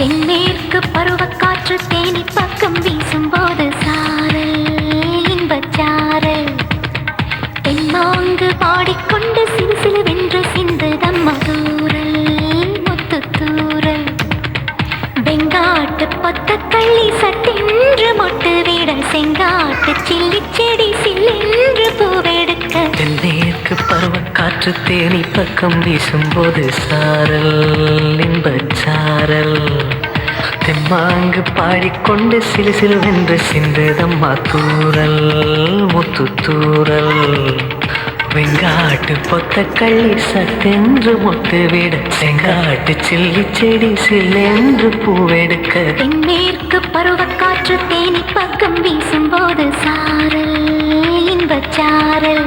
தென்மேற்கு பருவக்காற்று தேனி பக்கம் வீசும்போது சாரல் இன்பச்சாரல் தென்மாங்கு பாடிக்கொண்டு சிறு சிலுவென்று சிந்துதம்மா தூரல் முத்து தூரல் வெங்காட்டு பொத்த கள்ளி சட்டென்று மொட்டு விட செங்காட்டு சில்லி செடி சில்லென்று பூவெடுக்க தென்மேற்கு பருவக்காற்று தேனி பக்கம் வீசும்போது சாரல் இன்பச்சாரல் தெம்மாங்கு பாடிக்கொண்டு சிலு சிலுவென்று சிந்துதம்மா தூரல் முத்து தூரல் வெங்காட்டு பொத்த கள்ளி சட்டென்று மொட்டு விட செங்காட்டு சில்லி செடி சில்லென்று பூவெடுக்க தென்மேற்கு பருவக்காற்று தேனி பக்கம் வீசும்போது சாரல் இன்பச்சாரல்